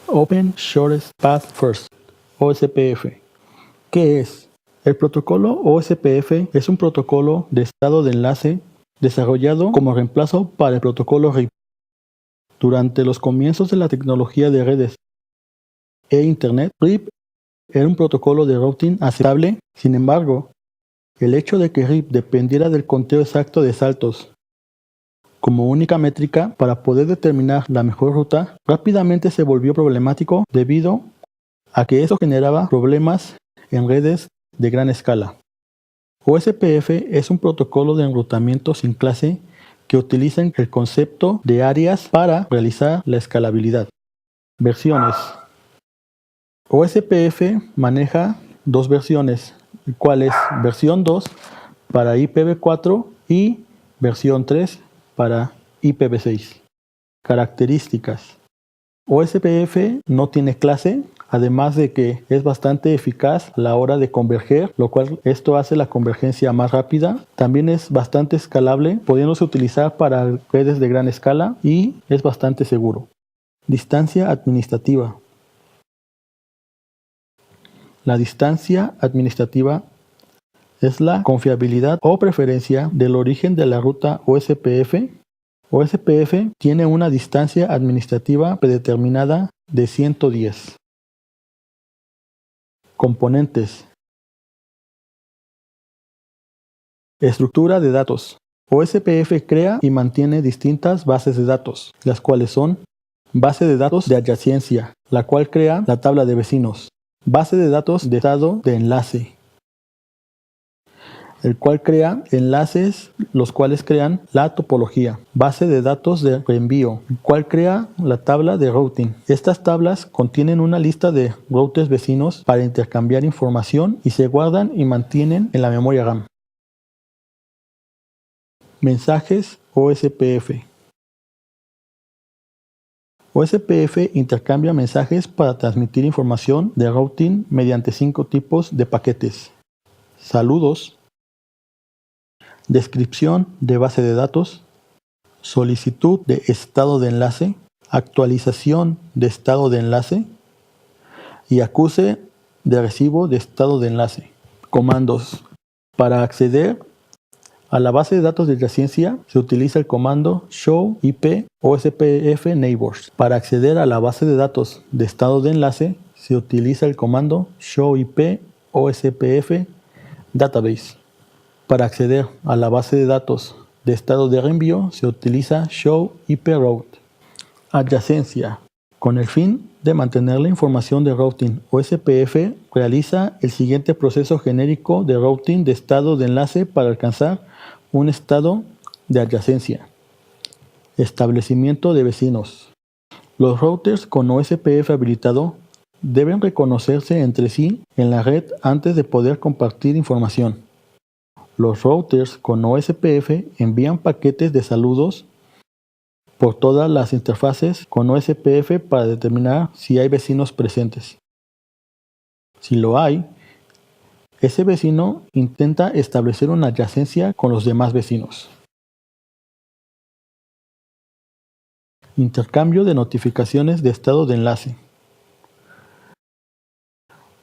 Open Shortest Path First, OSPF. ¿Qué es? El protocolo OSPF es un protocolo de estado de enlace desarrollado como reemplazo para el protocolo RIP. Durante los comienzos de la tecnología de redes e Internet, RIP era un protocolo de routing aceptable. Sin embargo, el hecho de que RIP dependiera del conteo exacto de saltos como única métrica para poder determinar la mejor ruta, rápidamente se volvió problemático debido a que esto generaba problemas en redes de gran escala. OSPF es un protocolo de enrutamiento sin clase que utiliza el concepto de áreas para realizar la escalabilidad. Versiones. OSPF maneja dos versiones, cuál es versión 2 para IPv4 y versión 3 para IPv6. Características. OSPF no tiene clase, además de que es bastante eficaz a la hora de converger, lo cual esto hace la convergencia más rápida. También es bastante escalable, pudiéndose utilizar para redes de gran escala y es bastante seguro. Distancia administrativa. La distancia administrativa es la confiabilidad o preferencia del origen de la ruta OSPF. OSPF tiene una distancia administrativa predeterminada de 110. Componentes. Estructura de datos. OSPF crea y mantiene distintas bases de datos, las cuales son base de datos de adyacencia, la cual crea la tabla de vecinos, base de datos de estado de enlace, el cual crea enlaces, los cuales crean la topología, base de datos de reenvío, el cual crea la tabla de routing. Estas tablas contienen una lista de routers vecinos para intercambiar información y se guardan y mantienen en la memoria RAM. Mensajes OSPF. OSPF intercambia mensajes para transmitir información de routing mediante 5 tipos de paquetes: saludos, descripción de base de datos, solicitud de estado de enlace, actualización de estado de enlace y acuse de recibo de estado de enlace. Comandos. Para acceder a la base de datos de adyacencia se utiliza el comando show IP OSPF neighbors. Para acceder a la base de datos de estado de enlace se utiliza el comando show IP OSPF database. Para acceder a la base de datos de estado de reenvío se utiliza show IP route. Adyacencia. Con el fin de mantener la información de routing, OSPF realiza el siguiente proceso genérico de routing de estado de enlace para alcanzar un estado de adyacencia. Establecimiento de vecinos. Los routers con OSPF habilitado deben reconocerse entre sí en la red antes de poder compartir información. Los routers con OSPF envían paquetes de saludos por todas las interfaces con OSPF para determinar si hay vecinos presentes. Si lo hay, ese vecino intenta establecer una adyacencia con los demás vecinos. Intercambio de notificaciones de estado de enlace.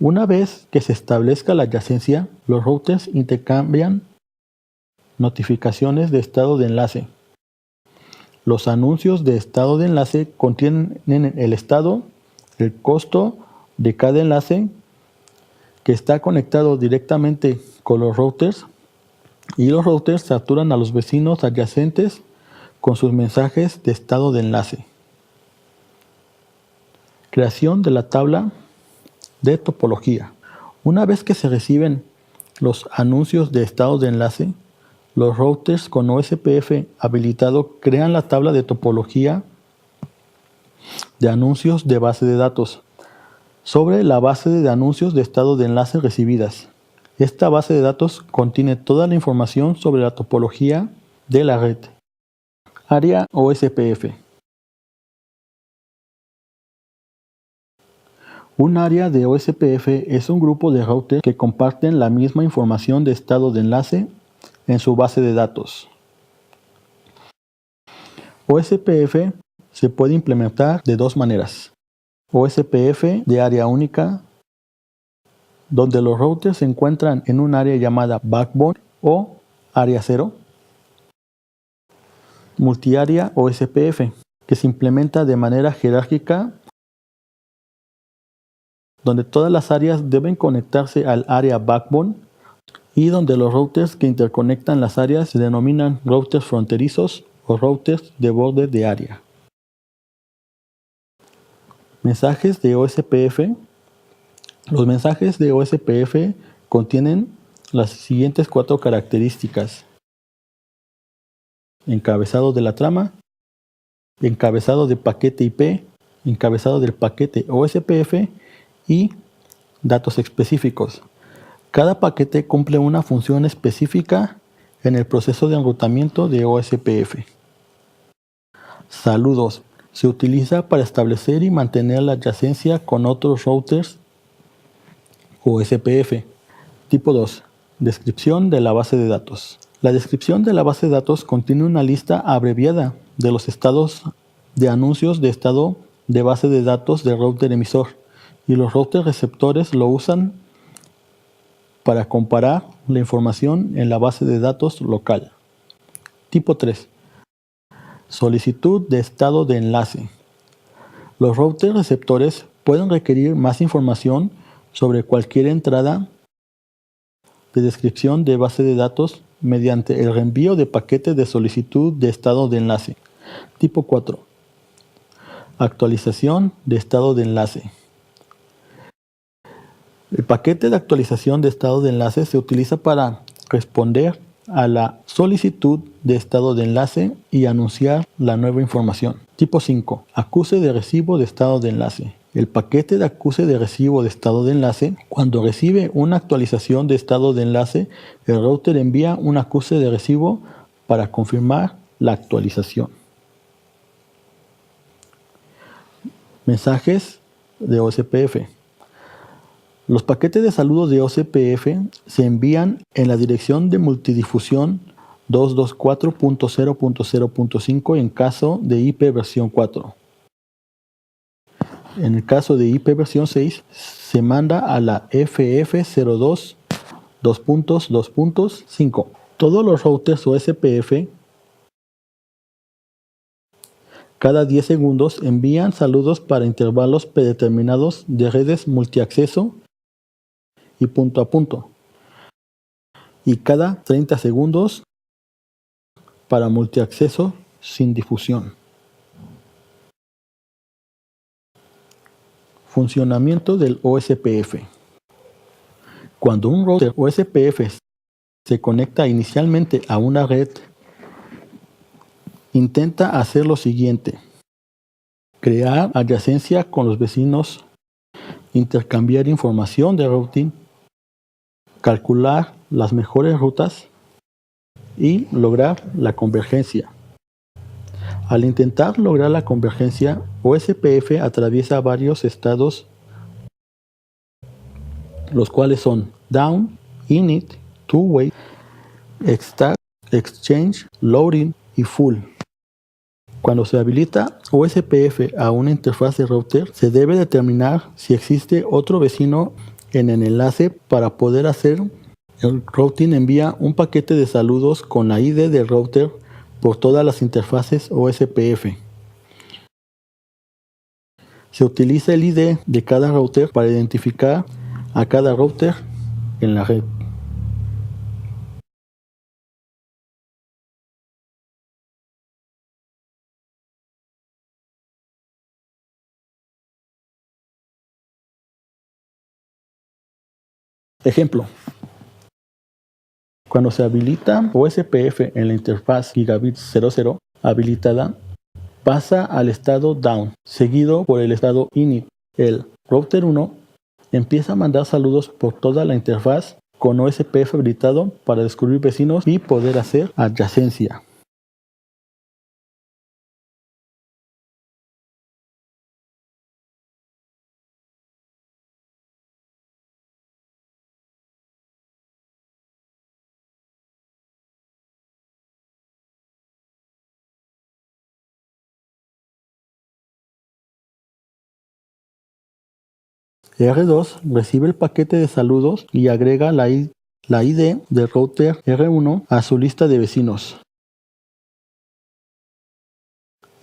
Una vez que se establezca la adyacencia, los routers intercambian notificaciones de estado de enlace. Los anuncios de estado de enlace contienen el estado, el costo de cada enlace que está conectado directamente con los routers, y los routers saturan a los vecinos adyacentes con sus mensajes de estado de enlace. Creación de la tabla de topología. Una vez que se reciben los anuncios de estado de enlace, los routers con OSPF habilitado crean la tabla de topología de anuncios de base de datos sobre la base de anuncios de estado de enlace recibidas. Esta base de datos contiene toda la información sobre la topología de la red. Área OSPF. Un área de OSPF es un grupo de routers que comparten la misma información de estado de enlace en su base de datos. OSPF se puede implementar de dos maneras. OSPF de área única, donde los routers se encuentran en un área llamada backbone o área cero. Multiárea OSPF, que se implementa de manera jerárquica, donde todas las áreas deben conectarse al área backbone y donde los routers que interconectan las áreas se denominan routers fronterizos o routers de borde de área. Mensajes de OSPF. Los mensajes de OSPF contienen las siguientes 4 características: encabezado de la trama, encabezado de paquete IP, encabezado del paquete OSPF y datos específicos. Cada paquete cumple una función específica en el proceso de enrutamiento de OSPF. Saludos. Se utiliza para establecer y mantener la adyacencia con otros routers OSPF. Tipo 2. Descripción de la base de datos. La descripción de la base de datos contiene una lista abreviada de los estados de anuncios de estado de base de datos del router emisor, y los routers receptores lo usan para comparar la información en la base de datos local. Tipo 3. Solicitud de estado de enlace. Los routers receptores pueden requerir más información sobre cualquier entrada de descripción de base de datos mediante el reenvío de paquetes de solicitud de estado de enlace. Tipo 4. Actualización de estado de enlace. El paquete de actualización de estado de enlace se utiliza para responder a la solicitud de estado de enlace y anunciar la nueva información. Tipo 5. Acuse de recibo de estado de enlace. El paquete de acuse de recibo de estado de enlace, cuando recibe una actualización de estado de enlace, el router envía un acuse de recibo para confirmar la actualización. Mensajes de OSPF. Los paquetes de saludos de OSPF se envían en la dirección de multidifusión 224.0.0.5 en caso de IP versión 4. En el caso de IP versión 6, se manda a la FF02.2.5. Todos los routers OSPF cada 10 segundos envían saludos para intervalos predeterminados de redes multiacceso y punto a punto, y cada 30 segundos para multiacceso sin difusión. Funcionamiento del OSPF. Cuando un router OSPF se conecta inicialmente a una red, intenta hacer lo siguiente: crear adyacencia con los vecinos, intercambiar información de routing, calcular las mejores rutas y lograr la convergencia. Al intentar lograr la convergencia, OSPF atraviesa varios estados, los cuales son down, init, two-way, extract, exchange, loading y full. Cuando se habilita OSPF a una interfaz de router, se debe determinar si existe otro vecino en el enlace para poder hacer. El routing envía un paquete de saludos con la ID del router por todas las interfaces OSPF. Se utiliza el ID de cada router para identificar a cada router en la red. Ejemplo: cuando se habilita OSPF en la interfaz Gigabit 00 habilitada, pasa al estado down, seguido por el estado init. El router 1 empieza a mandar saludos por toda la interfaz con OSPF habilitado para descubrir vecinos y poder hacer adyacencia. R2 recibe el paquete de saludos y agrega la ID del router R1 a su lista de vecinos.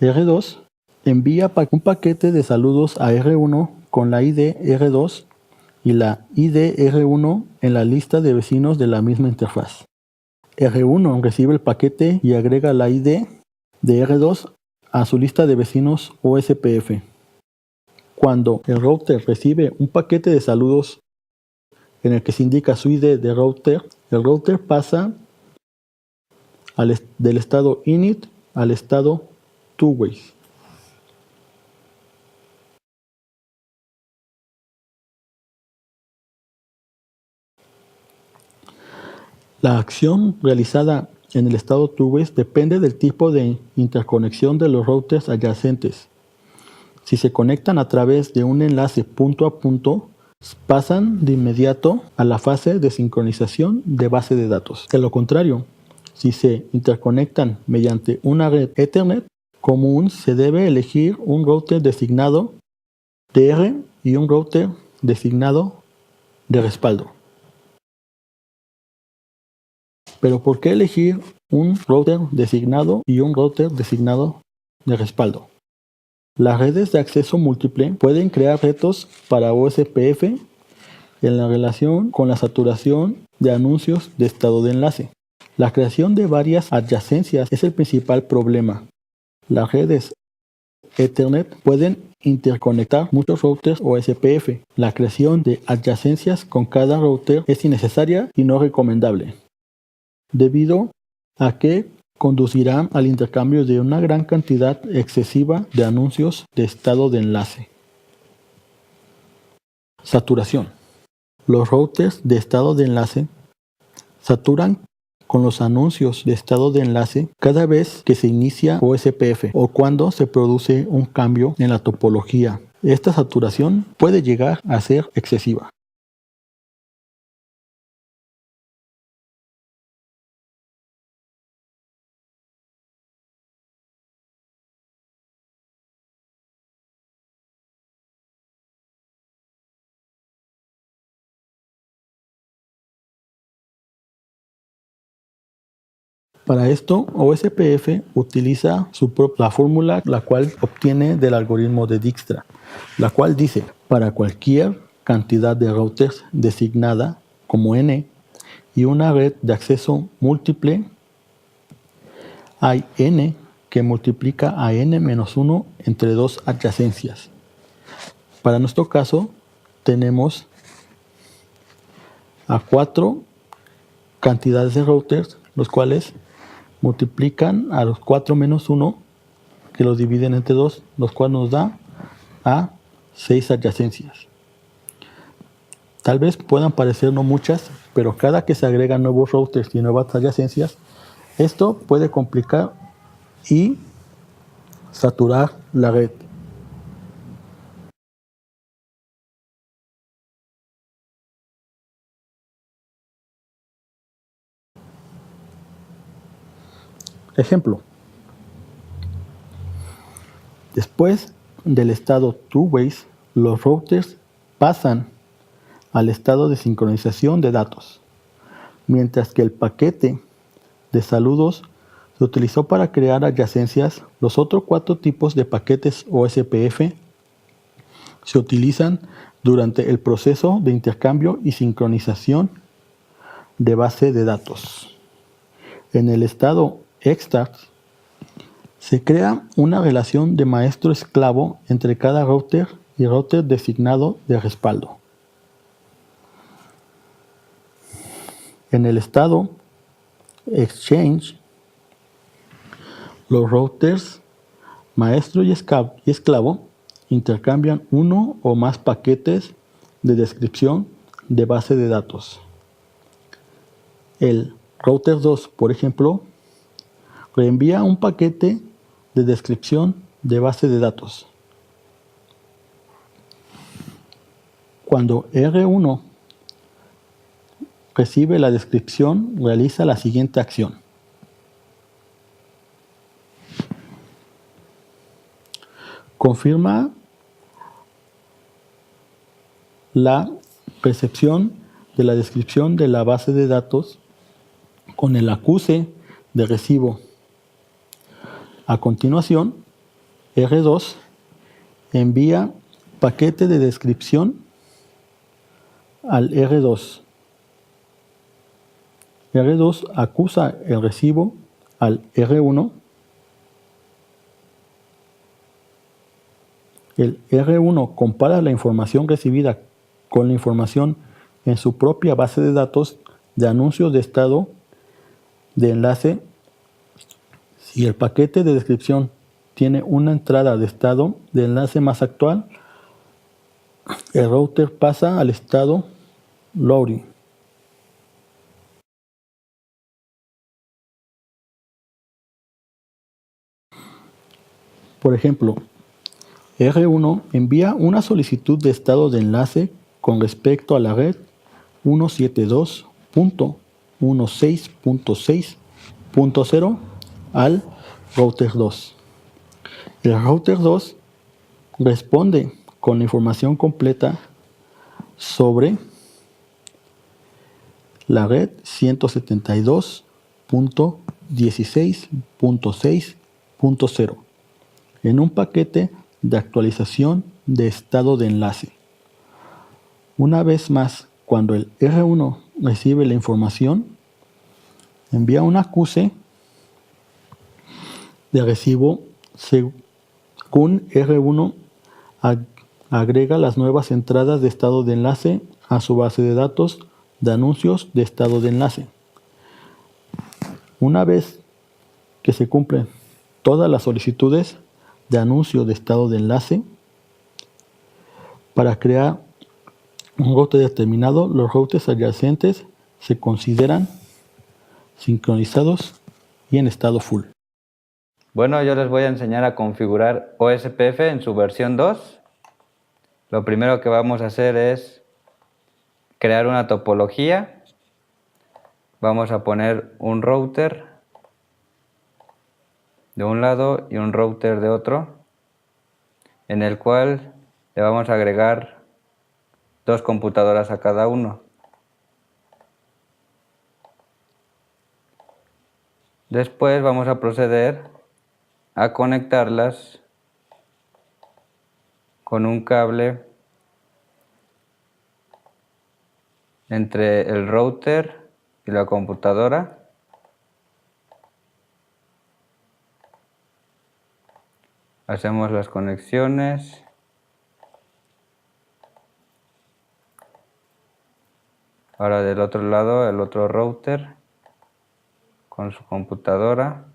R2 envía un paquete de saludos a R1 con la ID R2 y la ID R1 en la lista de vecinos de la misma interfaz. R1 recibe el paquete y agrega la ID de R2 a su lista de vecinos OSPF. Cuando el router recibe un paquete de saludos en el que se indica su ID de router, el router pasa del estado init al estado two-ways. La acción realizada en el estado two-ways depende del tipo de interconexión de los routers adyacentes. Si se conectan a través de un enlace punto a punto, pasan de inmediato a la fase de sincronización de base de datos. De lo contrario, si se interconectan mediante una red Ethernet común, se debe elegir un router designado DR y un router designado de respaldo. Pero ¿por qué elegir un router designado y un router designado de respaldo? Las redes de acceso múltiple pueden crear retos para OSPF en la relación con la saturación de anuncios de estado de enlace. La creación de varias adyacencias es el principal problema. Las redes Ethernet pueden interconectar muchos routers OSPF. La creación de adyacencias con cada router es innecesaria y no recomendable, debido a que conducirá al intercambio de una gran cantidad excesiva de anuncios de estado de enlace. Saturación. Los routers de estado de enlace saturan con los anuncios de estado de enlace cada vez que se inicia OSPF o cuando se produce un cambio en la topología. Esta saturación puede llegar a ser excesiva. Para esto, OSPF utiliza la fórmula la cual obtiene del algoritmo de Dijkstra, la cual dice: para cualquier cantidad de routers designada como n y una red de acceso múltiple, hay n que multiplica a n-1 entre dos adyacencias. Para nuestro caso, tenemos a 4 cantidades de routers, los cuales multiplican a los 4 menos 1, que los dividen entre 2, los cuales nos da a 6 adyacencias. Tal vez puedan parecer no muchas, pero cada que se agregan nuevos routers y nuevas adyacencias, esto puede complicar y saturar la red. Ejemplo: después del estado two-ways, los routers pasan al estado de sincronización de datos, mientras que el paquete de saludos se utilizó para crear adyacencias. Los otros 4 tipos de paquetes OSPF se utilizan durante el proceso de intercambio y sincronización de base de datos. En el estado extract se crea una relación de maestro-esclavo entre cada router y router designado de respaldo. En el estado exchange, los routers maestro y esclavo intercambian uno o más paquetes de descripción de base de datos. El router 2, por ejemplo, reenvía un paquete de descripción de base de datos. Cuando R1 recibe la descripción, realiza la siguiente acción: confirma la recepción de la descripción de la base de datos con el acuse de recibo. A continuación, R2 envía paquete de descripción al R2. R2 acusa el recibo al R1. El R1 compara la información recibida con la información en su propia base de datos de anuncios de estado de enlace. Si el paquete de descripción tiene una entrada de estado de enlace más actual, el router pasa al estado loading. Por ejemplo, R1 envía una solicitud de estado de enlace con respecto a la red 172.16.6.0 al router 2. El router 2 responde con la información completa sobre la red 172.16.6.0 en un paquete de actualización de estado de enlace. Una vez más, cuando el R1 recibe la información, envía un acuse de recibo. Según R1 agrega las nuevas entradas de estado de enlace a su base de datos de anuncios de estado de enlace. Una vez que se cumplen todas las solicitudes de anuncio de estado de enlace, para crear un router determinado, los routers adyacentes se consideran sincronizados y en estado full. Bueno, yo les voy a enseñar a configurar OSPF en su versión 2. Lo primero que vamos a hacer es crear una topología. Vamos a poner un router de un lado y un router de otro, en el cual le vamos a agregar 2 computadoras a cada uno. Después vamos a proceder a conectarlas con un cable entre el router y la computadora. Hacemos las conexiones. Ahora del otro lado, el otro router con su computadora.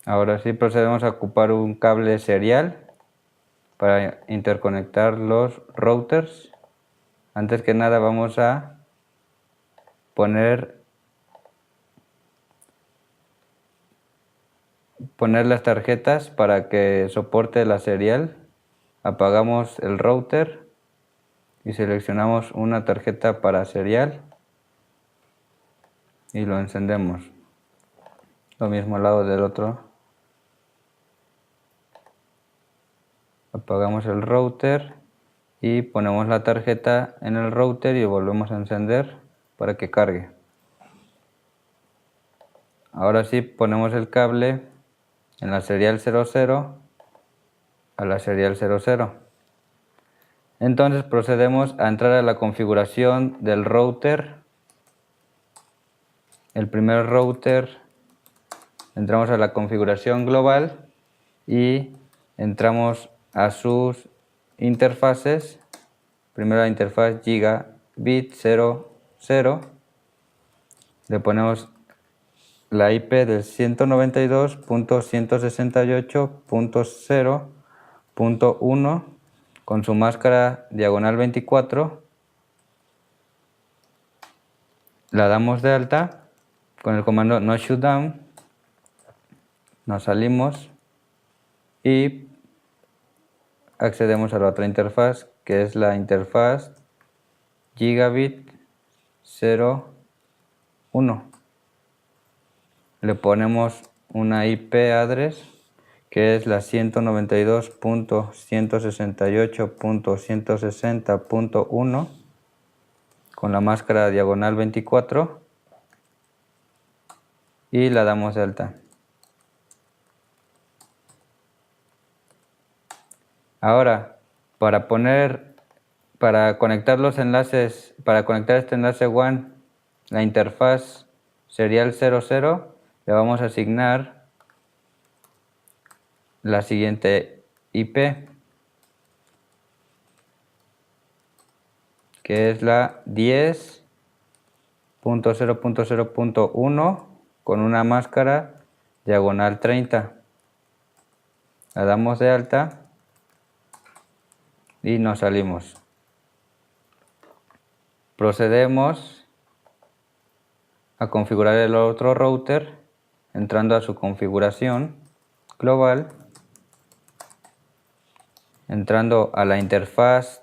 Ahora sí procedemos a ocupar un cable serial para interconectar los routers. Antes que nada vamos a poner las tarjetas para que soporte la serial. Apagamos el router y seleccionamos una tarjeta para serial y lo encendemos. Lo mismo al lado del otro. Apagamos el router y ponemos la tarjeta en el router y volvemos a encender para que cargue. Ahora sí ponemos el cable en la serial 00 a la serial 00. Entonces procedemos a entrar a la configuración del router. El primer router, entramos a la configuración global y entramos a sus interfaces. Primero la interfaz gigabit 00. Le ponemos la IP del 192.168.0.1 con su máscara diagonal 24. La damos de alta con el comando no shutdown. Nos salimos y accedemos a la otra interfaz, que es la interfaz gigabit 01. Le ponemos una IP address que es la 192.168.160.1 con la máscara diagonal 24 y la damos de alta. Ahora, para conectar los enlaces, para conectar este enlace WAN, la interfaz serial 00, le vamos a asignar la siguiente IP, que es la 10.0.0.1 con una máscara diagonal 30. La damos de alta y nos salimos. Procedemos a configurar el otro router entrando a su configuración global, entrando a la interfaz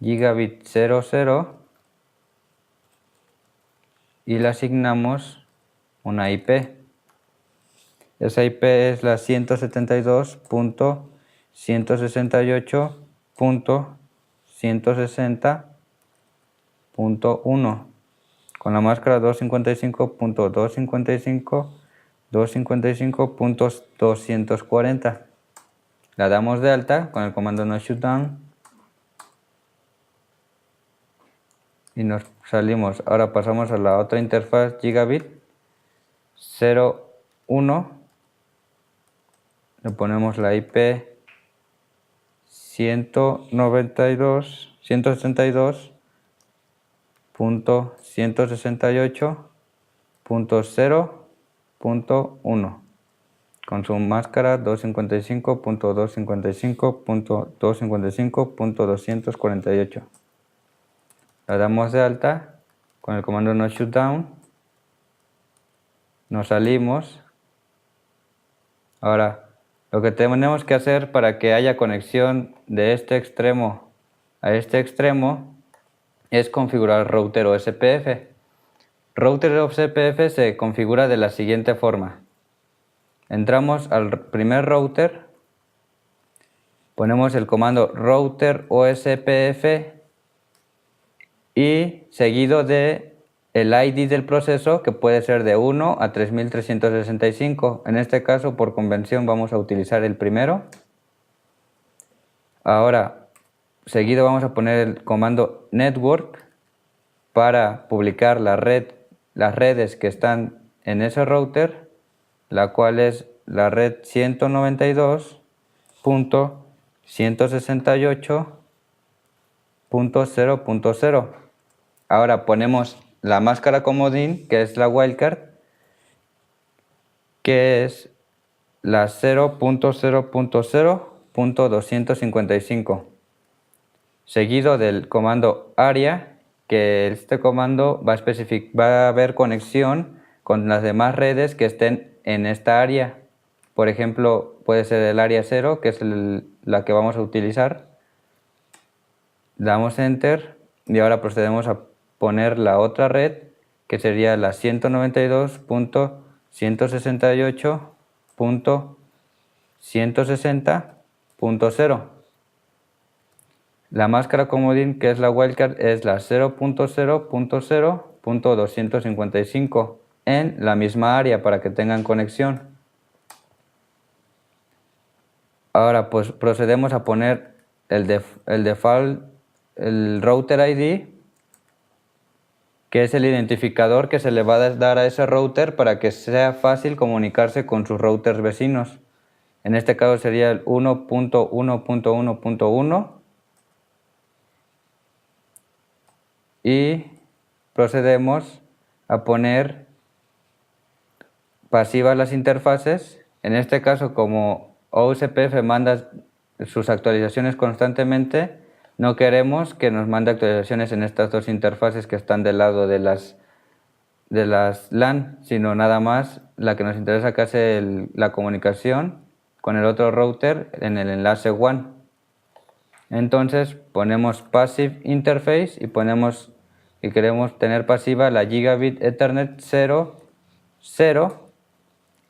gigabit 00 y le asignamos una IP. Esa IP es la 172.168.160.1 con la máscara 255.255.255.240. La damos de alta con el comando no shutdown y nos salimos. Ahora pasamos a la otra interfaz gigabit 01. Le ponemos la IP 192.168.0.1 con su máscara 255.255.255.248. La damos de alta con el comando no shutdown. Nos salimos. Ahora, lo que tenemos que hacer para que haya conexión de este extremo a este extremo es configurar router OSPF. Router OSPF se configura de la siguiente forma. Entramos al primer router, ponemos el comando router OSPF y seguido de el ID del proceso, que puede ser de 1 a 3365. En este caso, por convención, vamos a utilizar el primero. Ahora, seguido vamos a poner el comando network para publicar las redes que están en ese router, la cual es la red 192.168.0.0. Ahora ponemos la máscara comodín, que es la wildcard, que es la 0.0.0.255, seguido del comando ARIA, que este comando va a haber conexión con las demás redes que estén en esta área. Por ejemplo, puede ser el área 0, que es la que vamos a utilizar. Damos Enter y ahora procedemos a poner la otra red, que sería la 192.168.160.0. La máscara comodín, que es la wildcard, es la 0.0.0.255 en la misma área para que tengan conexión. Ahora pues procedemos a poner el default, el router ID, que es el identificador que se le va a dar a ese router para que sea fácil comunicarse con sus routers vecinos. En este caso sería el 1.1.1.1 y procedemos a poner pasivas las interfaces. En este caso, como OSPF manda sus actualizaciones constantemente, no queremos que nos mande actualizaciones en estas dos interfaces que están del lado de las LAN, sino nada más la que nos interesa, que hace la comunicación con el otro router en el enlace WAN. Entonces ponemos Passive Interface y ponemos que queremos tener pasiva la Gigabit Ethernet 0.0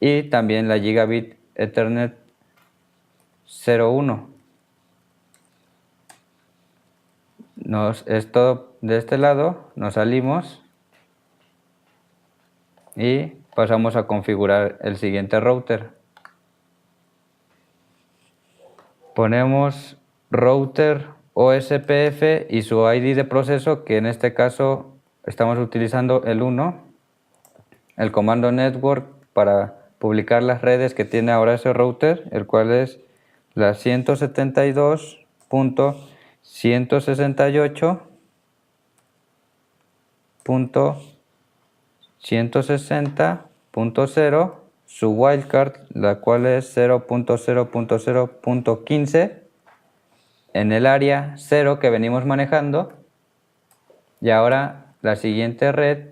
y también la Gigabit Ethernet 01. Es todo de este lado, nos salimos y pasamos a configurar el siguiente router. Ponemos router OSPF y su ID de proceso, que en este caso estamos utilizando el 1, el comando network para publicar las redes que tiene ahora ese router, el cual es la 172.168.160.0, su wildcard, la cual es 0.0.0.15, en el área 0 que venimos manejando, y ahora la siguiente red,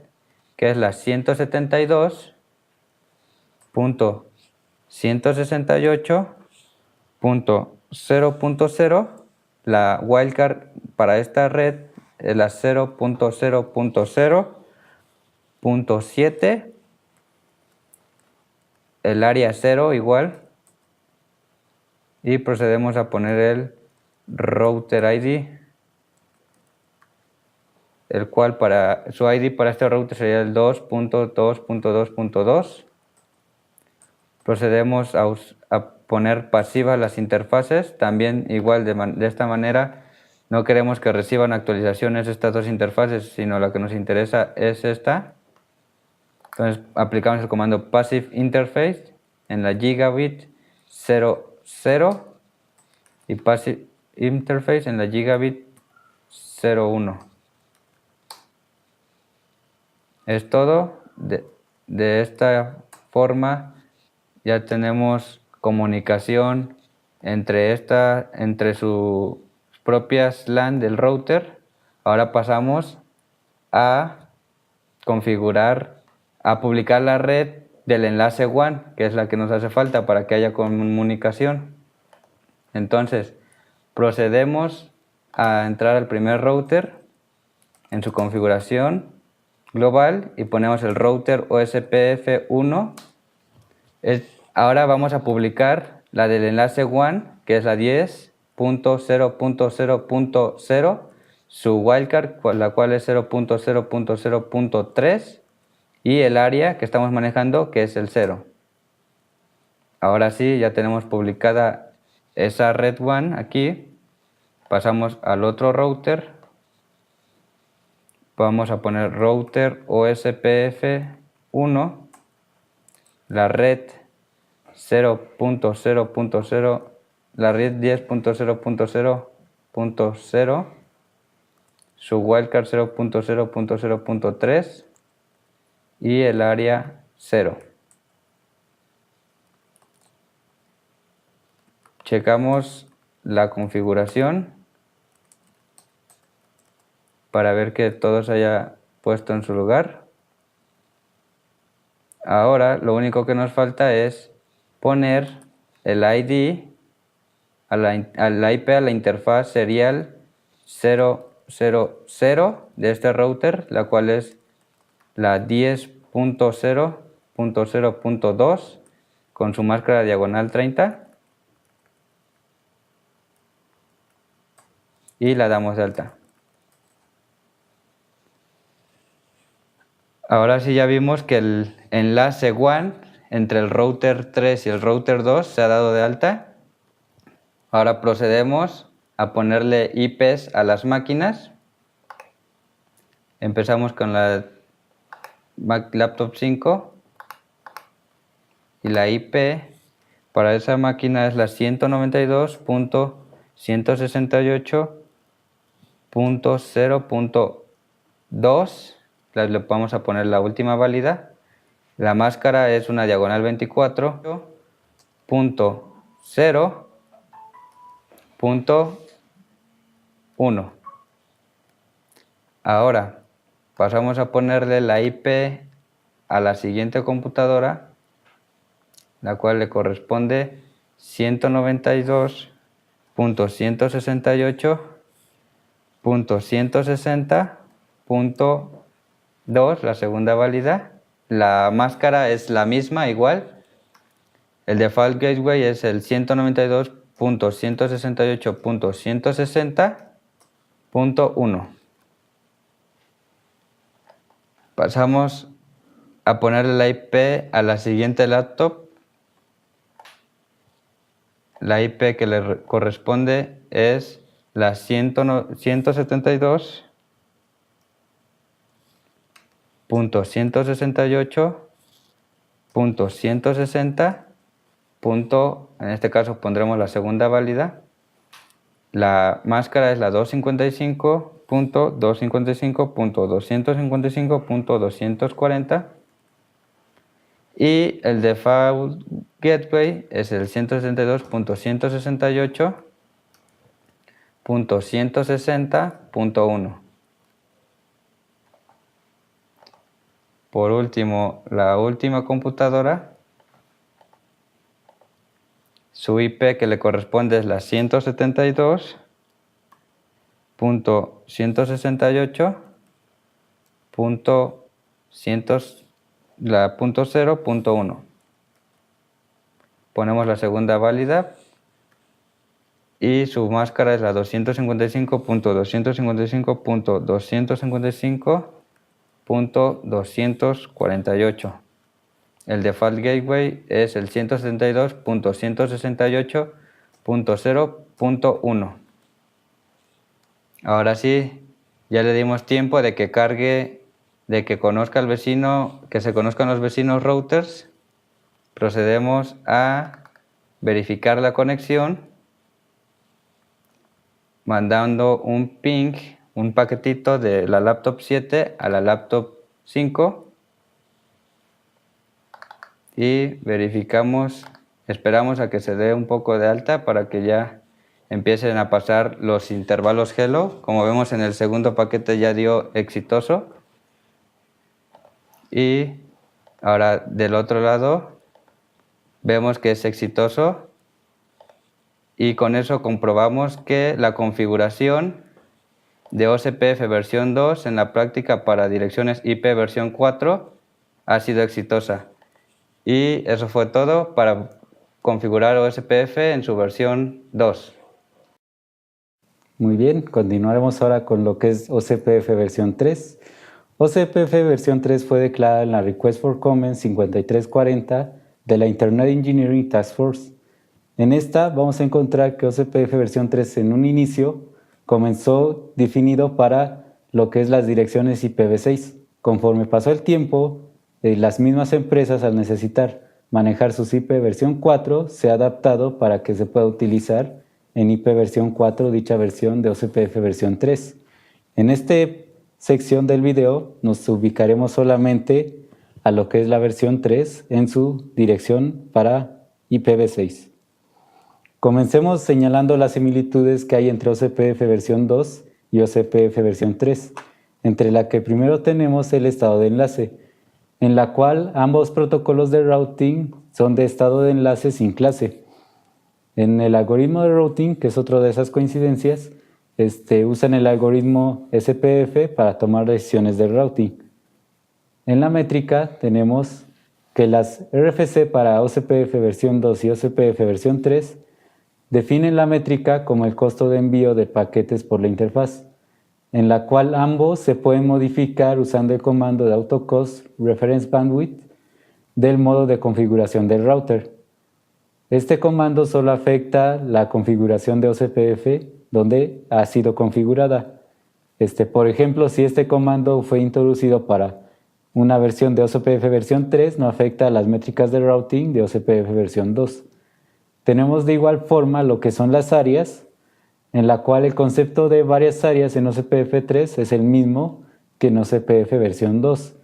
que es la 172.168.0.0, la wildcard para esta red es la 0.0.0.7, el área 0 igual, y procedemos a poner el router ID, el cual su ID para este router sería el 2.2.2.2. Procedemos a poner pasivas las interfaces, también igual de esta manera. No queremos que reciban actualizaciones estas dos interfaces, sino la que nos interesa es esta. Entonces aplicamos el comando passive interface en la Gigabit 00 y passive interface en la Gigabit 01. Es todo. De esta forma ya tenemos comunicación entre sus propias LAN del router. Ahora pasamos a configurar, a publicar la red del enlace WAN, que es la que nos hace falta para que haya comunicación. Entonces, procedemos a entrar al primer router en su configuración global y ponemos el router OSPF1. Ahora vamos a publicar la del enlace WAN, que es la 10.0.0.0.0, su wildcard, la cual es 0.0.0.3, y el área que estamos manejando, que es el 0. Ahora sí, ya tenemos publicada esa red WAN aquí. Pasamos al otro router. Vamos a poner router OSPF1, la red 0.0.0, la red 10.0.0.0, su wildcard 0.0.0.3 y el área 0. Checamos la configuración para ver que todo se haya puesto en su lugar. Ahora lo único que nos falta es poner el ID al IP, a la interfaz serial 000 de este router, la cual es la 10.0.0.2 con su máscara diagonal 30, y la damos de alta. Ahora sí ya vimos que el enlace WAN entre el router 3 y el router 2 se ha dado de alta. Ahora procedemos a ponerle IPs a las máquinas. Empezamos con la Mac Laptop 5 y la IP para esa máquina es la 192.168.0.2. Le vamos a poner la última válida. La máscara es una diagonal 24.0.1. Ahora pasamos a ponerle la IP a la siguiente computadora, la cual le corresponde 192.168.160.2, la segunda válida. La máscara es la misma, igual, El default gateway es el 192.168.160.1. Pasamos a ponerle la IP a la siguiente laptop. La IP que le corresponde es la 172.168.160. En este caso pondremos la segunda válida. La máscara es la 255.255.255.240 y el default gateway es el 172.168.160.1. Por último, la última computadora, su IP que le corresponde es la 172.168.0.1. Ponemos la segunda válida y su máscara es la 255.255.255.248. El default gateway es el 172.168.0.1. Ahora sí, ya le dimos tiempo de que cargue, de que conozca al vecino, que se conozcan los vecinos routers. Procedemos a verificar la conexión mandando un ping, un paquetito de la laptop 7 a la laptop 5. Y verificamos, esperamos a que se dé un poco de alta para que ya empiecen a pasar los intervalos hello. Como vemos en el segundo paquete ya dio exitoso. Y ahora del otro lado vemos que es exitoso. Y con eso comprobamos que la configuración de OCPF versión 2 en la práctica para direcciones IP versión 4 ha sido exitosa. Y eso fue todo para configurar OSPF en su versión 2. Muy bien, continuaremos ahora con lo que es OCPF versión 3. OCPF versión 3 fue declarada en la Request for Comments 5340 de la Internet Engineering Task Force. En esta vamos a encontrar que OCPF versión 3 en un inicio comenzó definido para lo que es las direcciones IPv6. Conforme pasó el tiempo, las mismas empresas al necesitar manejar sus IP versión 4 se ha adaptado para que se pueda utilizar en IP versión 4 dicha versión de OCPF versión 3. En esta sección del video nos ubicaremos solamente a lo que es la versión 3 en su dirección para IPv6. Comencemos señalando las similitudes que hay entre OCPF versión 2 y OCPF versión 3, entre la que primero tenemos el estado de enlace, en la cual ambos protocolos de routing son de estado de enlace sin clase. En el algoritmo de routing, que es otra de esas coincidencias, usan el algoritmo SPF para tomar decisiones de routing. En la métrica tenemos que las RFC para OCPF versión 2 y OCPF versión 3 definen la métrica como el costo de envío de paquetes por la interfaz, en la cual ambos se pueden modificar usando el comando de AutoCost Reference Bandwidth del modo de configuración del router. Este comando solo afecta la configuración de OCPF donde ha sido configurada. Por ejemplo, si este comando fue introducido para una versión de OCPF versión 3, no afecta a las métricas de routing de OCPF versión 2. Tenemos de igual forma lo que son las áreas, en la cual el concepto de varias áreas en OCPF 3 es el mismo que en OCPF versión 2,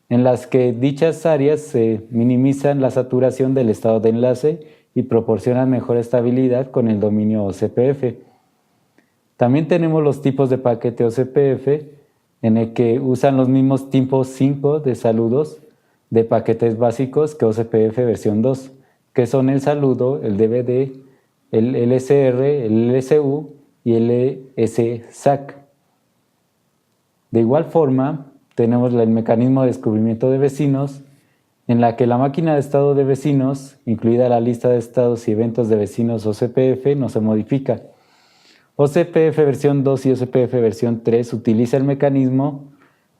en las que dichas áreas se minimizan la saturación del estado de enlace y proporcionan mejor estabilidad con el dominio OCPF. También tenemos los tipos de paquete OCPF, en el que usan los mismos tipos 5 de saludos de paquetes básicos que OCPF versión 2, que son el saludo, el DVD, el LSR, el LSU y el LSSAC. De igual forma, tenemos el mecanismo de descubrimiento de vecinos, en la que la máquina de estado de vecinos, incluida la lista de estados y eventos de vecinos OCPF, no se modifica. OCPF versión 2 y OCPF versión 3 utiliza el mecanismo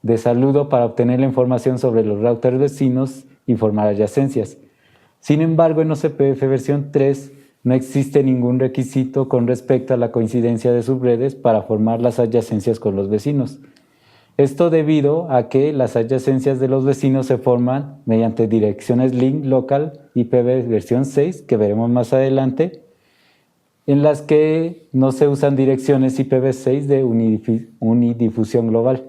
de saludo para obtener la información sobre los routers vecinos y formar adyacencias. Sin embargo, en OCPF versión 3 no existe ningún requisito con respecto a la coincidencia de subredes para formar las adyacencias con los vecinos. Esto debido a que las adyacencias de los vecinos se forman mediante direcciones link local IPv versión 6, que veremos más adelante, en las que no se usan direcciones IPv6 de unidifusión global.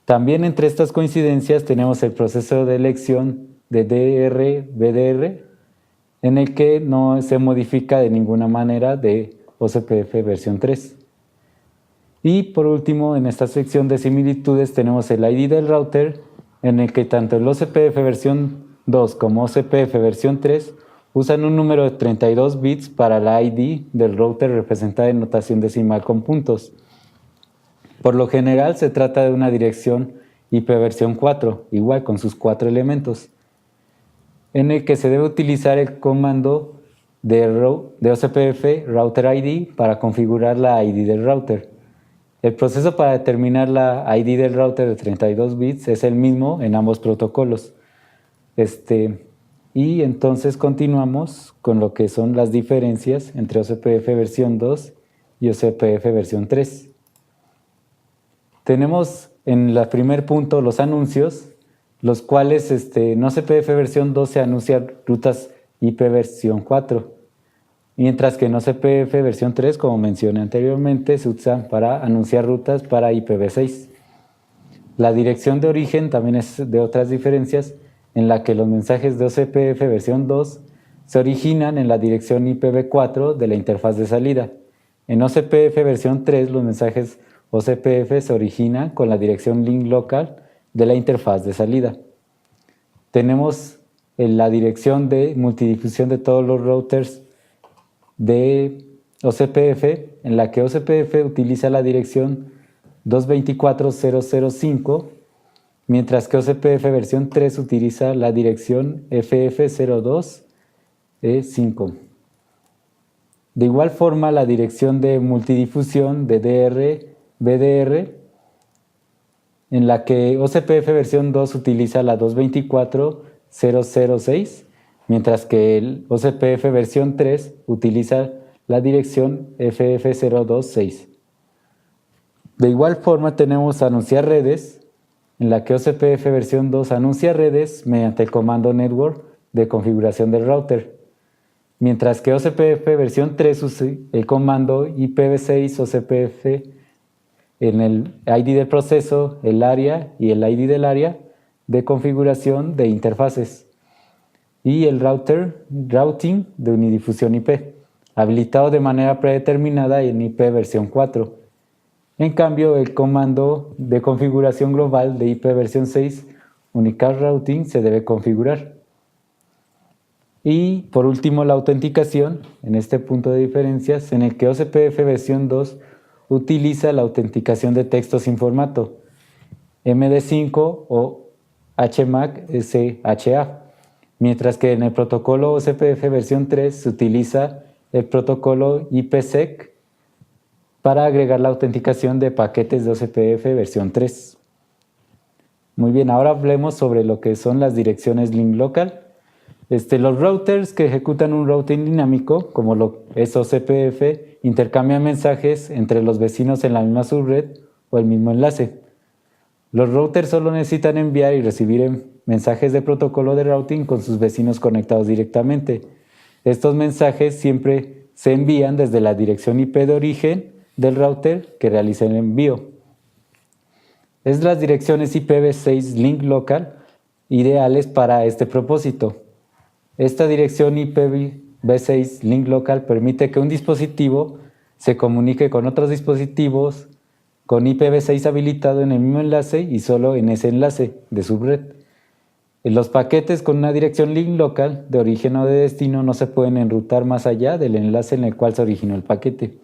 También entre estas coincidencias tenemos el proceso de elección de DR-BDR, en el que no se modifica de ninguna manera de OCPF versión 3. Y por último, en esta sección de similitudes tenemos el ID del router, en el que tanto el OCPF versión 2 como OCPF versión 3 usan un número de 32 bits para la ID del router representada en notación decimal con puntos. Por lo general se trata de una dirección IP versión 4, igual con sus 4 elementos, en el que se debe utilizar el comando de OCPF router ID para configurar la ID del router. El proceso para determinar la ID del router de 32 bits es el mismo en ambos protocolos. Y entonces continuamos con lo que son las diferencias entre OCPF versión 2 y OCPF versión 3. Tenemos en el primer punto los anuncios, los cuales en OCPF versión 2 se anuncian rutas IP versión 4, mientras que en OCPF versión 3, como mencioné anteriormente, se usan para anunciar rutas para IPv6. La dirección de origen también es de otras diferencias, en la que los mensajes de OCPF versión 2 se originan en la dirección IPv4 de la interfaz de salida. En OCPF versión 3, los mensajes OCPF se originan con la dirección link local de la interfaz de salida. Tenemos la dirección de multidifusión de todos los routers de OCPF, en la que OCPF utiliza la dirección 224.0.0.5, mientras que OCPF versión 3 utiliza la dirección FF02.5. De igual forma, la dirección de multidifusión de DR-BDR, en la que OCPF versión 2 utiliza la 224.0.0.6, mientras que el OCPF versión 3 utiliza la dirección FF02.6. De igual forma tenemos anunciar redes, en la que OCPF versión 2 anuncia redes mediante el comando network de configuración del router, mientras que OCPF versión 3 usa el comando IPv6 OCPF en el ID del proceso, el área y el ID del área de configuración de interfaces, y el routing de unidifusión IP, habilitado de manera predeterminada en IP versión 4. En cambio, el comando de configuración global de IP versión 6, unicast routing, se debe configurar. Y por último, la autenticación, en este punto de diferencias, en el que OCPF versión 2 utiliza la autenticación de texto sin formato, MD5 o HMAC SHA, mientras que en el protocolo OCPF versión 3 se utiliza el protocolo IPsec para agregar la autenticación de paquetes de OCPF versión 3. Muy bien, ahora hablemos sobre lo que son las direcciones link local. Los routers que ejecutan un routing dinámico, como lo es OCPF, intercambian mensajes entre los vecinos en la misma subred o el mismo enlace. Los routers solo necesitan enviar y recibir mensajes de protocolo de routing con sus vecinos conectados directamente. Estos mensajes siempre se envían desde la dirección IP de origen del router que realiza el envío. Es las direcciones IPv6 link local ideales para este propósito. Esta dirección IPv6 link local permite que un dispositivo se comunique con otros dispositivos con IPv6 habilitado en el mismo enlace y solo en ese enlace de subred. Los paquetes con una dirección link local de origen o de destino no se pueden enrutar más allá del enlace en el cual se originó el paquete.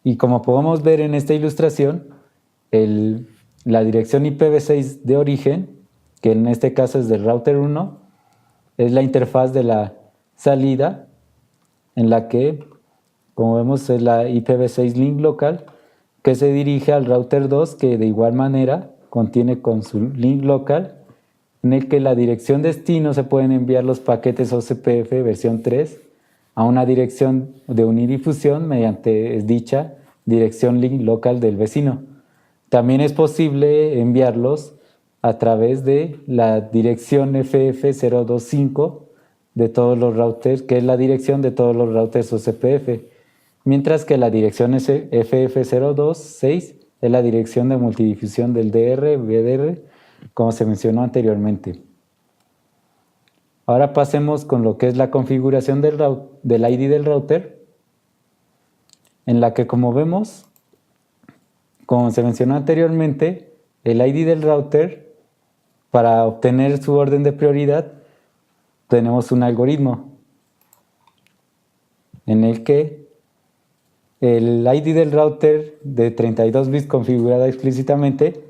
Y como podemos ver en esta ilustración, la dirección IPv6 de origen que en este caso es del router 1, es la interfaz de la salida, en la que, como vemos, es la IPv6 link local, que se dirige al router 2, que de igual manera contiene con su link local, en el que la dirección destino se pueden enviar los paquetes OCPF versión 3 a una dirección de unidifusión mediante dicha dirección link local del vecino. También es posible enviarlos a través de la dirección FF025 de todos los routers, que es la dirección de todos los routers OCPF, mientras que la dirección FF026 es la dirección de multidifusión del DR, BDR, como se mencionó anteriormente. Ahora pasemos con lo que es la configuración del ID del router, en la que, como vemos, como se mencionó anteriormente, el ID del router, para obtener su orden de prioridad, tenemos un algoritmo en el que el ID del router de 32 bits configurado explícitamente,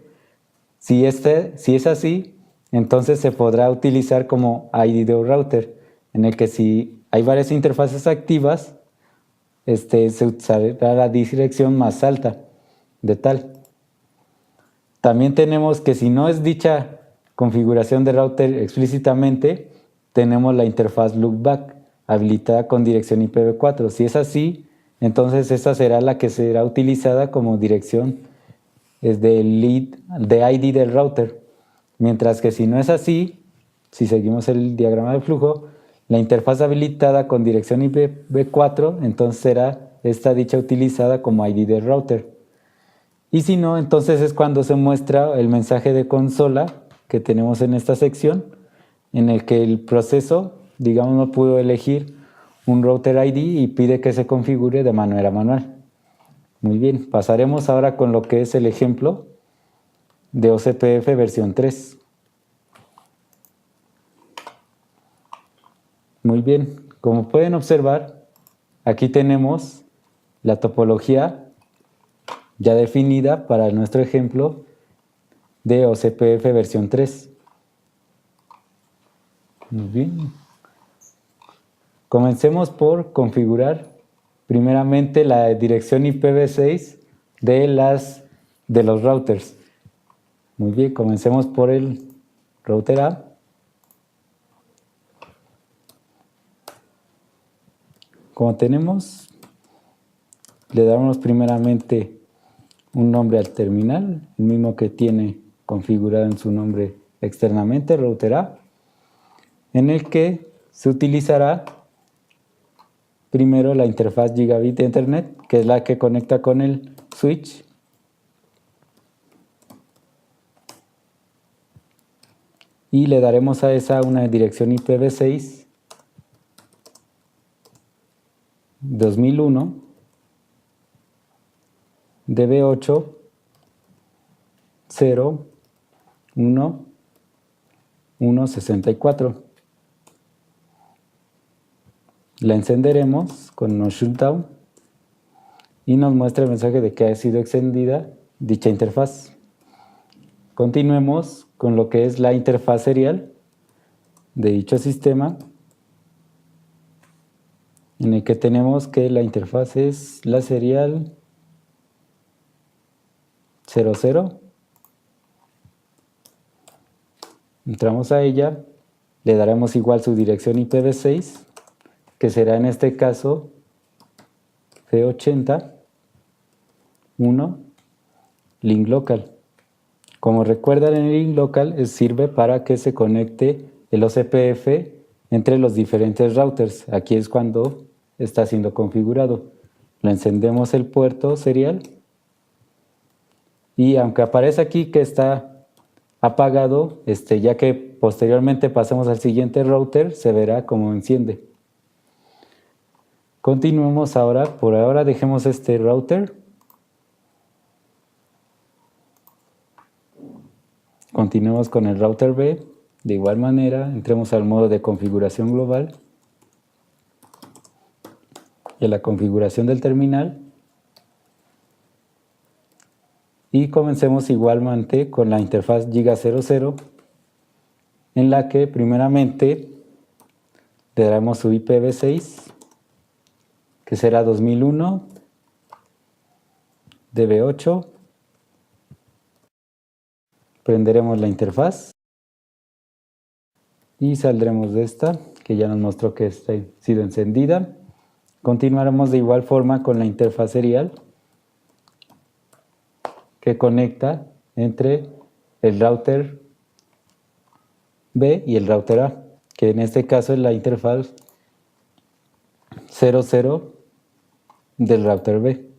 si es así, entonces se podrá utilizar como ID de router, en el que si hay varias interfaces activas, se usará la dirección más alta de tal. También tenemos que si no es dicha configuración de router explícitamente, tenemos la interfaz loopback habilitada con dirección IPv4. Si es así, entonces esa será la que será utilizada como dirección de ID del router. Mientras que si no es así, si seguimos el diagrama de flujo, la interfaz habilitada con dirección IPv4, entonces será esta dicha utilizada como ID del router. Y si no, entonces es cuando se muestra el mensaje de consola que tenemos en esta sección, en el que el proceso, digamos, no pudo elegir un router ID y pide que se configure de manera manual. Muy bien, pasaremos ahora con lo que es el ejemplo de OCPF versión 3. Muy bien, como pueden observar, aquí tenemos la topología ya definida para nuestro ejemplo de OCPF versión 3. Muy bien. Comencemos por configurar primeramente la dirección IPv6 de los routers. Muy bien, comencemos por el router A. Como tenemos, le damos primeramente un nombre al terminal, el mismo que tiene configurado en su nombre externamente, router A, en el que se utilizará primero la interfaz Gigabit de Ethernet, que es la que conecta con el switch. Y le daremos a esa una dirección IPv6 2001 DB8 0 1 164. La encenderemos con no shutdown y nos muestra el mensaje de que ha sido extendida dicha interfaz. Continuemos con lo que es la interfaz serial de dicho sistema, en el que tenemos que la interfaz es la serial 00. Entramos a ella, le daremos igual su dirección IPv6, que será en este caso F80 1 link local. Como recuerdan, el link local sirve para que se conecte el OCPF entre los diferentes routers. Aquí es cuando está siendo configurado. Le encendemos el puerto serial y aunque aparece aquí que está apagado, ya que posteriormente pasemos al siguiente router, se verá cómo enciende. Continuemos ahora, por ahora dejemos este router. Continuemos con el router B. De igual manera, entremos al modo de configuración global y a la configuración del terminal. Y comencemos igualmente con la interfaz Giga00. en la que primeramente le daremos su IPv6, que será 2001 DB8. Prenderemos la interfaz y saldremos de esta, que ya nos mostró que está sido encendida. Continuaremos de igual forma con la interfaz serial, que conecta entre el router B y el router A, que en este caso es la interfaz 00 del router B.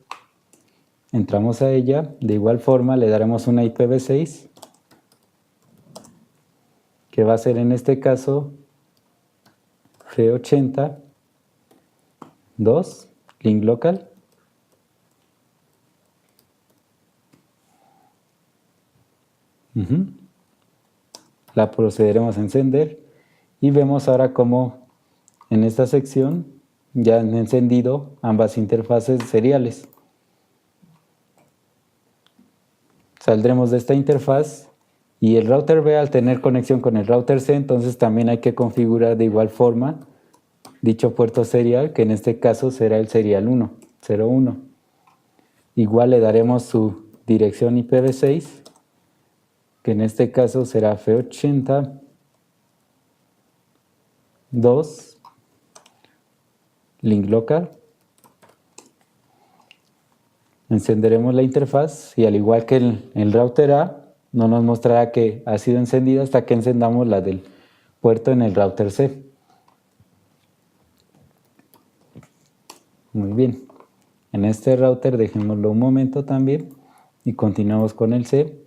Entramos a ella, de igual forma le daremos una IPv6, que va a ser en este caso F80.2, link local. La procederemos a encender y vemos ahora cómo en esta sección ya han encendido ambas interfaces seriales. Saldremos de esta interfaz y el router B, al tener conexión con el router C, entonces también hay que configurar de igual forma dicho puerto serial, que en este caso será el serial 1, 01. Igual le daremos su dirección IPv6, que en este caso será F80.2 link local. Encenderemos la interfaz y al igual que el router A, no nos mostrará que ha sido encendida hasta que encendamos la del puerto en el router C. Muy bien. En este router dejémoslo un momento también y continuamos con el C.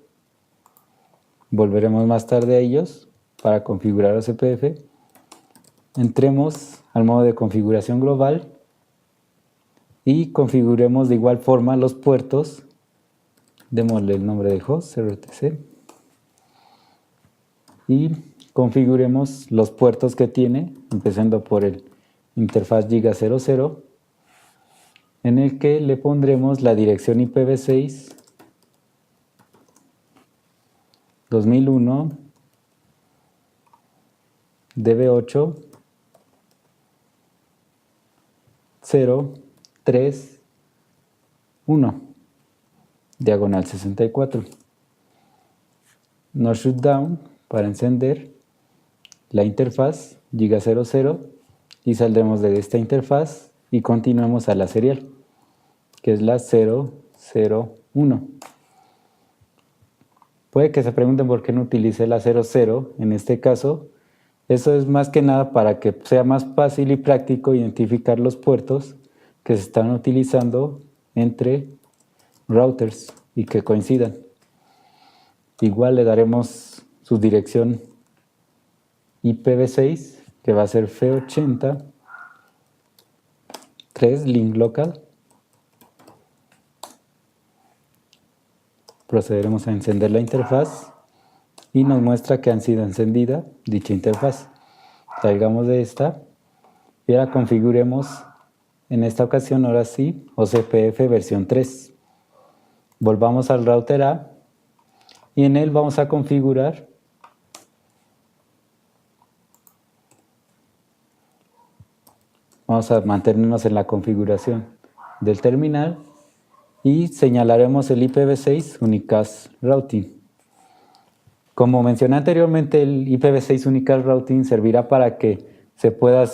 Volveremos más tarde a ellos para configurar OCPF. Entremos al modo de configuración global y configuremos de igual forma los puertos. Démosle el nombre de host, RTC, y configuremos los puertos que tiene, empezando por el interfaz giga 00, en el que le pondremos la dirección IPv6 2001 DB8 031 diagonal 64. No shutdown para encender la interfaz giga 00 y saldremos de esta interfaz y continuamos a la serial, que es la 001. Puede que se pregunten por qué no utilicé la 00 en este caso. Eso es más que nada para que sea más fácil y práctico identificar los puertos que se están utilizando entre routers y que coincidan. Igual le daremos su dirección IPv6, que va a ser F80.3 link local. Procederemos a encender la interfaz y nos muestra que han sido encendida dicha interfaz. Salgamos de esta y ahora configuremos en esta ocasión, ahora sí, OCPF versión 3. Volvamos al router A y en él vamos a configurar vamos a mantenernos en la configuración del terminal y señalaremos el IPv6 Unicast Routing. Como mencioné anteriormente, el IPv6 Unicast Routing servirá para que se pueda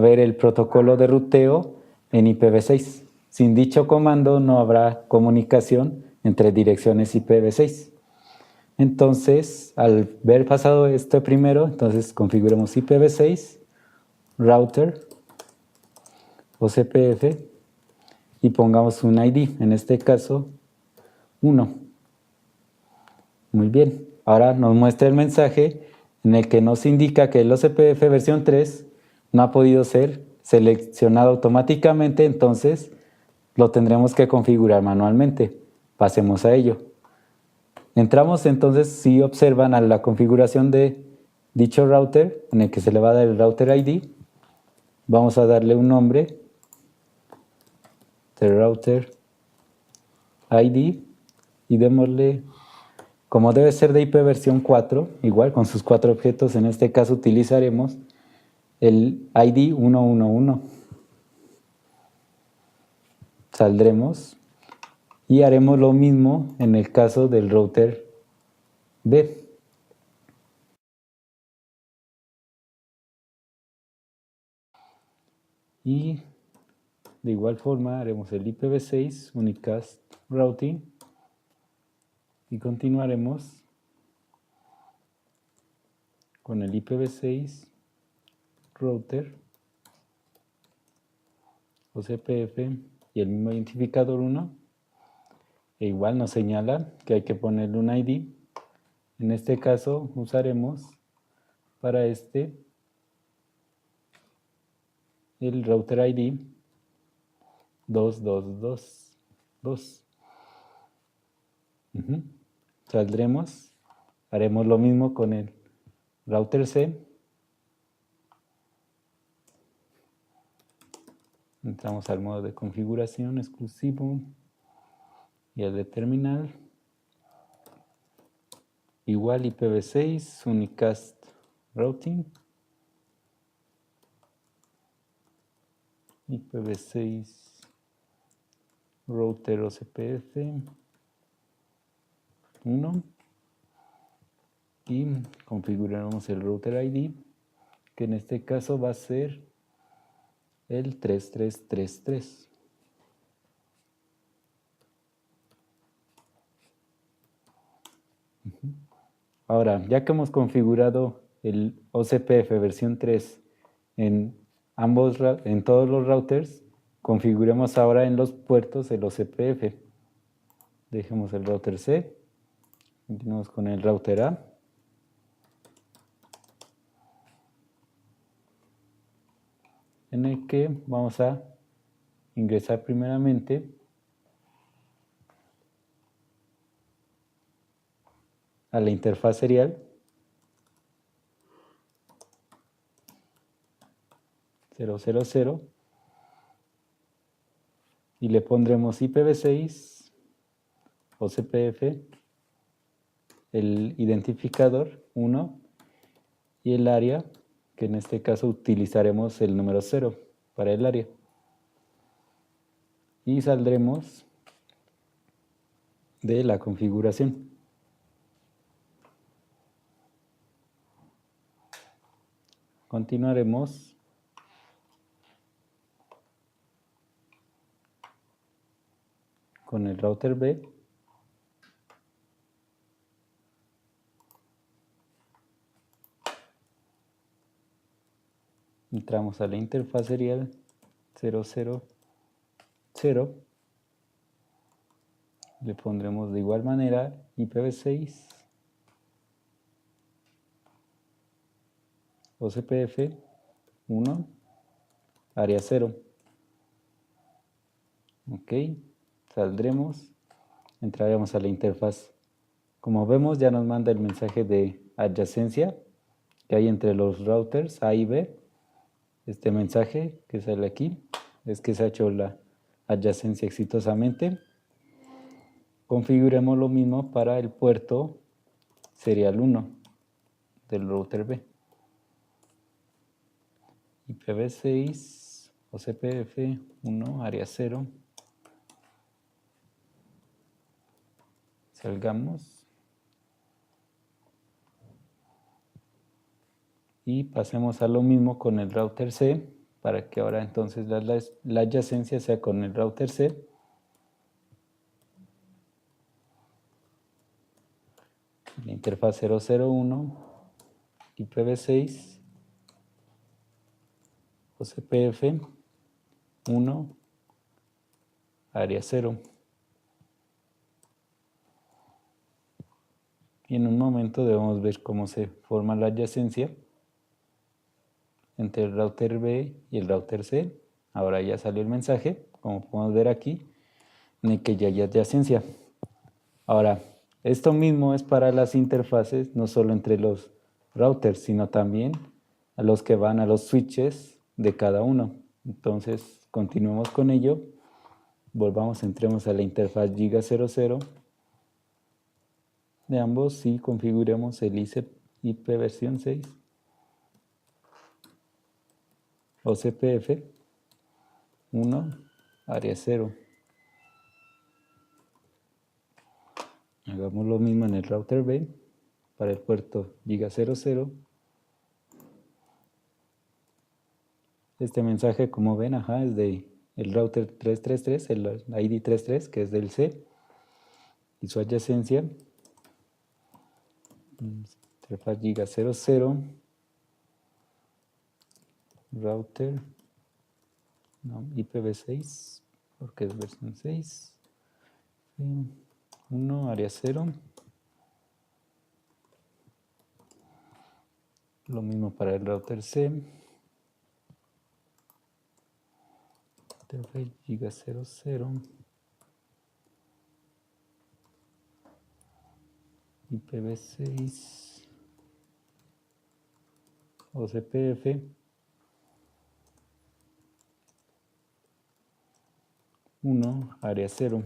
ver el protocolo de ruteo en IPv6. Sin dicho comando no habrá comunicación entre direcciones IPv6. Entonces, al ver pasado esto primero, entonces configuremos IPv6, router, OCPF y pongamos un ID, en este caso 1. Muy bien, ahora nos muestra el mensaje en el que nos indica que el OCPF versión 3 no ha podido ser seleccionado automáticamente, entonces lo tendremos que configurar manualmente. Pasemos a ello. Entramos entonces, si observan, a la configuración de dicho router, en el que se le va a dar el router ID. Vamos a darle un nombre, de router ID, y démosle Como debe ser de IP versión 4, igual con sus 4 objetos, en este caso utilizaremos el ID 111. Saldremos y haremos lo mismo en el caso del router B. Y de igual forma haremos el IPv6 unicast routing y continuaremos con el IPv6 router OCPF y el mismo identificador 1. E igual nos señala que hay que ponerle un ID. En este caso usaremos para este el router ID 2222. Saldremos, haremos lo mismo con el router C. Entramos al modo de configuración exclusivo y al de terminal. Igual IPv6 unicast routing. IPv6 router OCPF 1 y configuraremos el router ID, que en este caso va a ser el 3333. Ahora, ya que hemos configurado el OCPF versión 3 en todos los routers, configuremos ahora en los puertos el OCPF. Dejemos el router C, continuamos con el router A. En el que vamos a ingresar primeramente a la interfaz serial .000 y le pondremos IPv6 OCPF, el identificador 1 y el área, que en este caso utilizaremos el número 0 para el área. Y saldremos de la configuración. Continuaremos con el router B. Entramos a la interfaz serial 000. Le pondremos de igual manera IPv6 OCPF 1 área 0. Ok, saldremos, entraremos a la interfaz. Como vemos, ya nos manda el mensaje de adyacencia que hay entre los routers A y B. Este mensaje que sale aquí es que se ha hecho la adyacencia exitosamente. Configuremos lo mismo para el puerto serial 1 del router B. IPv6 OCPF 1 área 0. Salgamos y pasemos a lo mismo con el router C, para que ahora entonces la adyacencia sea con el router C. La interfaz 001 IPv6 OCPF 1 área 0. Y en un momento debemos ver cómo se forma la adyacencia entre el router B y el router C. Ahora ya salió el mensaje, como podemos ver aquí, en el que ya hay adyacencia. Ahora, esto mismo es para las interfaces, no solo entre los routers, sino también a los que van a los switches de cada uno. Entonces, continuemos con ello. Entremos a la interfaz Giga 00. de ambos y configuremos el IP versión 6. OCPF 1, área 0. Hagamos lo mismo en el router B para el puerto giga 00. Este mensaje, como ven, es de el router 333, el ID 33, que es del C, y su adyacencia, interfaz giga 00, router, no, IPv6, porque es versión 6, 1, área 0. Lo mismo para el router C. Interface giga 00. IPv6. OCPF. 1, área 0.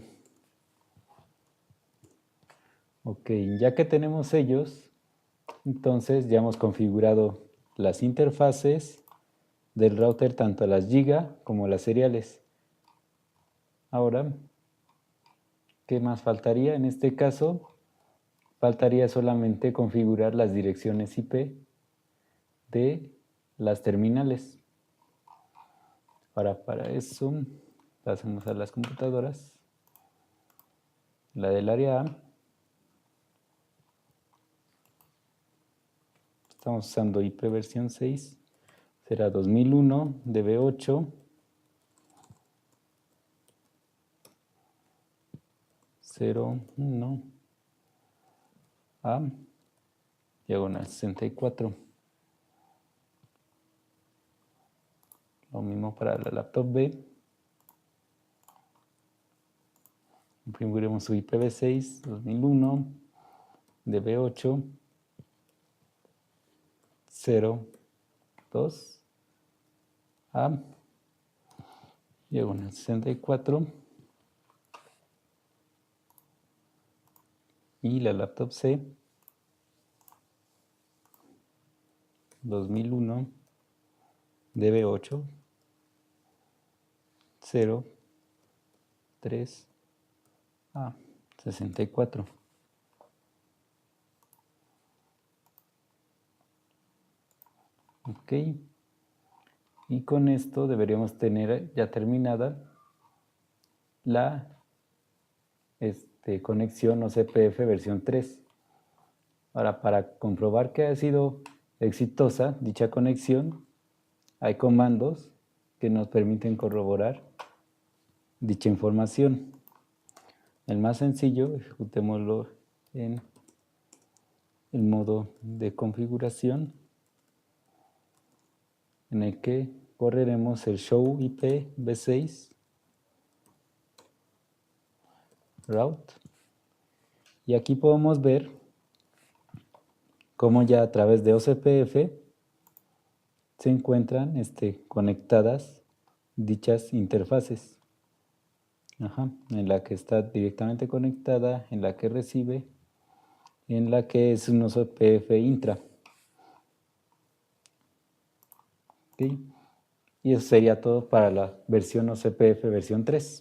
Ok, ya que tenemos ellos, entonces ya hemos configurado las interfaces del router, tanto las giga como las seriales. Ahora, ¿qué más faltaría? En este caso, faltaría solamente configurar las direcciones IP de las terminales. Para eso, pasemos a las computadoras. La del área A. Estamos usando IP versión 6. Será 2001 DB8 01 A diagonal 64. Lo mismo para la laptop B. Configuremos su IPv6 2001 DB8 02 A diagonal 64. Y la laptop C 2001 DB8 03 A 64. Ok. Y con esto deberíamos tener ya terminada la conexión OCPF versión 3. Ahora, para comprobar que ha sido exitosa dicha conexión, hay comandos que nos permiten corroborar dicha información. El más sencillo, ejecutémoslo en el modo de configuración, en el que correremos el show IP v6 route, y aquí podemos ver cómo ya a través de OCPF se encuentran conectadas dichas interfaces, en la que está directamente conectada, en la que recibe, en la que es un OCPF intra. ¿Okay? Y eso sería todo para la versión OCPF versión 3.